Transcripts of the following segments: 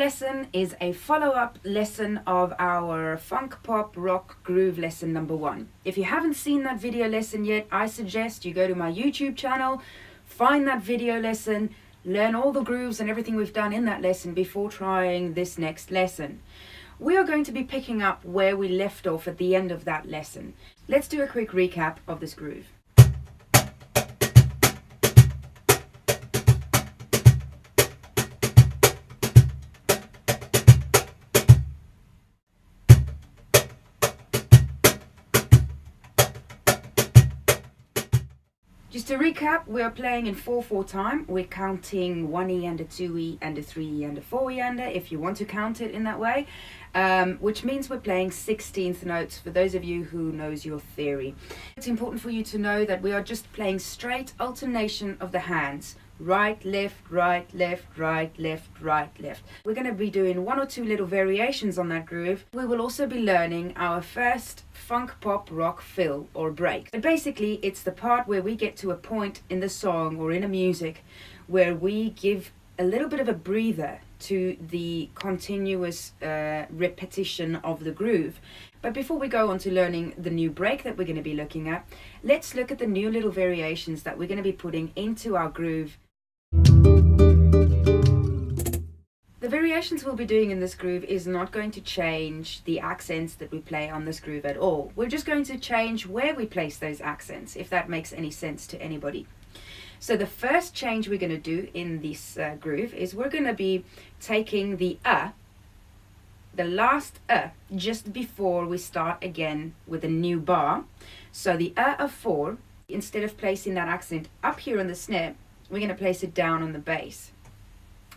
lesson is a follow-up lesson of our funk pop rock groove lesson number 1. If you haven't seen that video lesson yet, I suggest you go to my YouTube channel, find that video lesson, learn all the grooves and everything we've done in that lesson before trying this next lesson. We are going to be picking up where we left off at the end of that lesson. Let's do a quick recap of this groove. Just to recap, we are playing in 4/4 time. We're counting 1E and a 2E and a 3E and a 4E under, if you want to count it in that way, which means we're playing 16th notes for those of you who knows your theory. It's important for you to know that we are just playing straight alternation of the hands. Right, left, right, left, right, left, right, left. We're going to be doing 1 or 2 little variations on that groove. We will also be learning our first funk pop rock fill or break. But basically, it's the part where we get to a point in the song or in a music where we give a little bit of a breather to the continuous repetition of the groove. But before we go on to learning the new break that we're going to be looking at, let's look at the new little variations that we're going to be putting into our groove. The variations we'll be doing in this groove is not going to change the accents that we play on this groove at all. We're just going to change where we place those accents, if that makes any sense to anybody. So the first change we're going to do in this groove is we're going to be taking the the last just before we start again with a new bar. So the of 4, instead of placing that accent up here on the snare, we're going to place it down on the bass.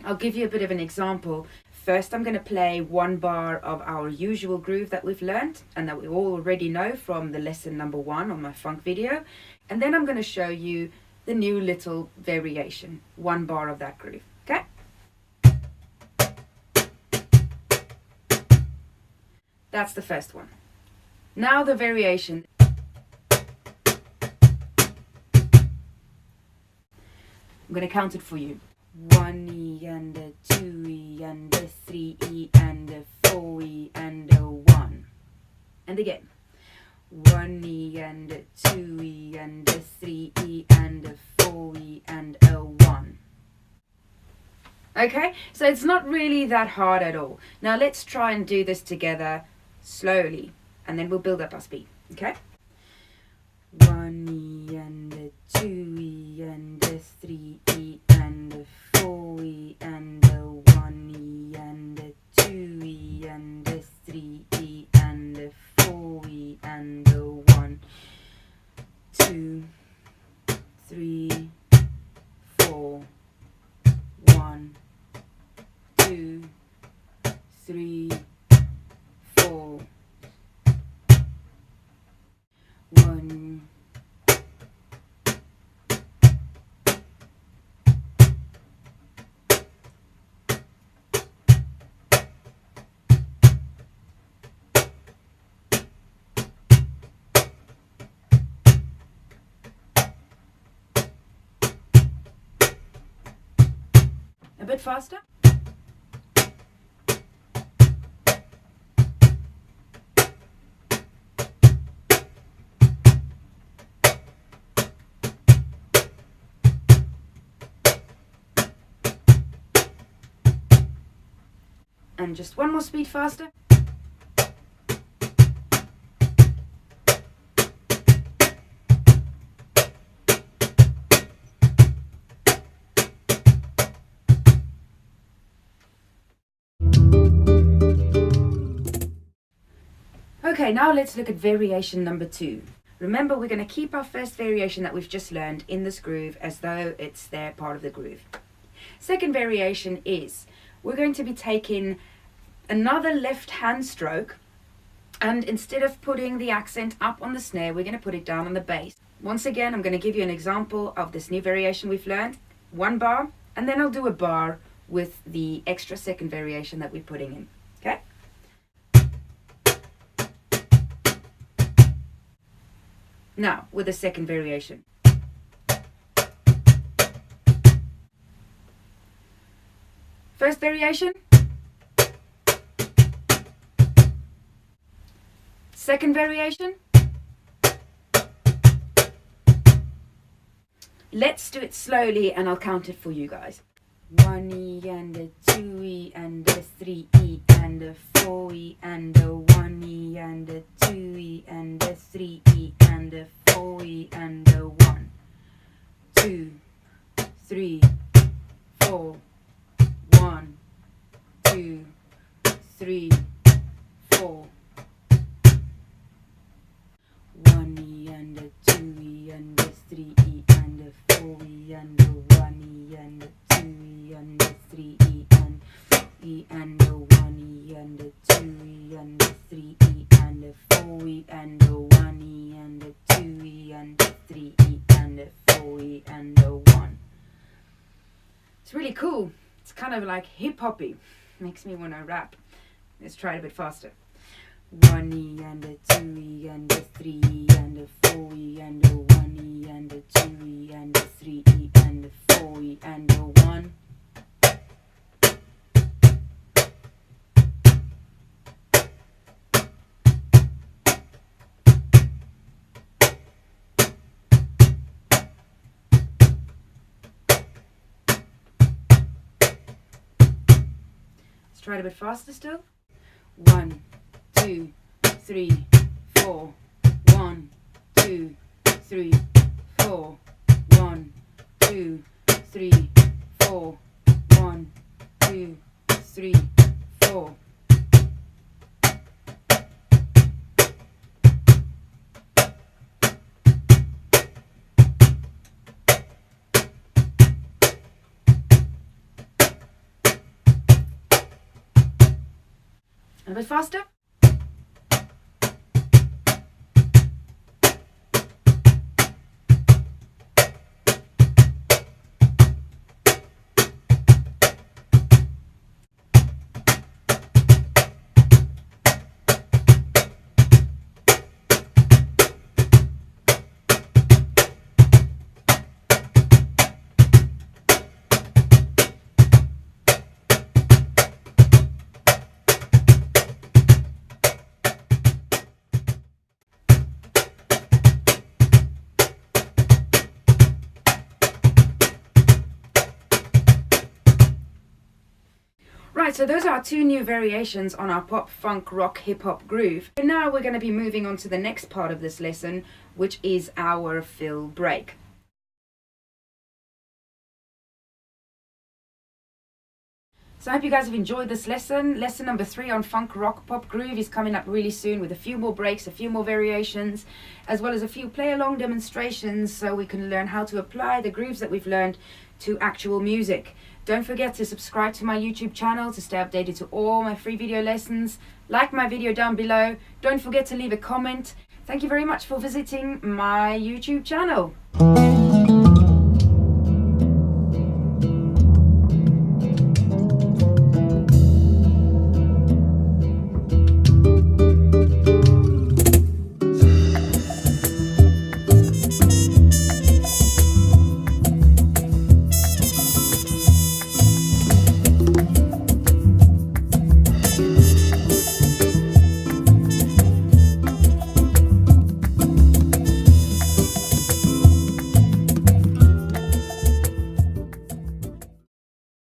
I'll give you a bit of an example. First, I'm going to play 1 bar of our usual groove that we've learned and that we all already know from the lesson number 1 on my funk video. And then I'm going to show you the new little variation, 1 bar of that groove. Okay? That's the first one. Now the variation. I'm going to count it for you. 1E and a 2E and a 3E and a 4E and a 1. And again. 1E and a 2E and a 3E and a 4E and a 1. Okay, so it's not really that hard at all. Now let's try and do this together slowly, and then we'll build up our speed. Okay? 1E and a 2E and a 3E and a 4E and a 1E and a 2E and a 3E and a 4E and a 1, 2, 3, 4, 1, 2, 3, 4, 1. A bit faster. And just 1 more speed faster. Okay, now let's look at variation number 2. Remember, we're going to keep our first variation that we've just learned in this groove as though it's their part of the groove. Second variation is we're going to be taking another left hand stroke, and instead of putting the accent up on the snare, we're going to put it down on the bass. Once again, I'm going to give you an example of this new variation we've learned. 1 bar, and then I'll do a bar with the extra second variation that we're putting in. Okay? Now, with the second variation. First variation. Second variation. Let's do it slowly and I'll count it for you guys. 1E and a 2E and a 3E and a 4E and a 1E and a 2E and a 3E and a 4E and a 1, 2, 3, 4, 1, 2, 3, 4. 1E and a 2E and a 3E and a 4E and a 1E and a 2E and a 3E and E and a 1E and a 2E and a 3E and a 4E and a 1E and a 2E and a 3E and a 4E and a 1. It's really cool. It's kind of like hip-hoppy. Makes me want to rap. Let's try it a bit faster. 1E and a 2E and a 3E and a 4E and a 1E and a 2E and a 3E and a 4E and a 1. Let's try it a bit faster still. 1, 2, 3, 4. 1, 2, 3, 4. 1, 2, 3, 4. 1, 2, 3, 4. A bit faster. Right, so those are our two new variations on our pop, funk, rock, hip-hop groove. And now we're going to be moving on to the next part of this lesson, which is our fill break. So I hope you guys have enjoyed this lesson. Lesson number 3 on funk, rock, pop, groove is coming up really soon with a few more breaks, a few more variations, as well as a few play-along demonstrations so we can learn how to apply the grooves that we've learned to actual music. Don't forget to subscribe to my YouTube channel to stay updated to all my free video lessons. Like my video down below. Don't forget to leave a comment. Thank you very much for visiting my YouTube channel.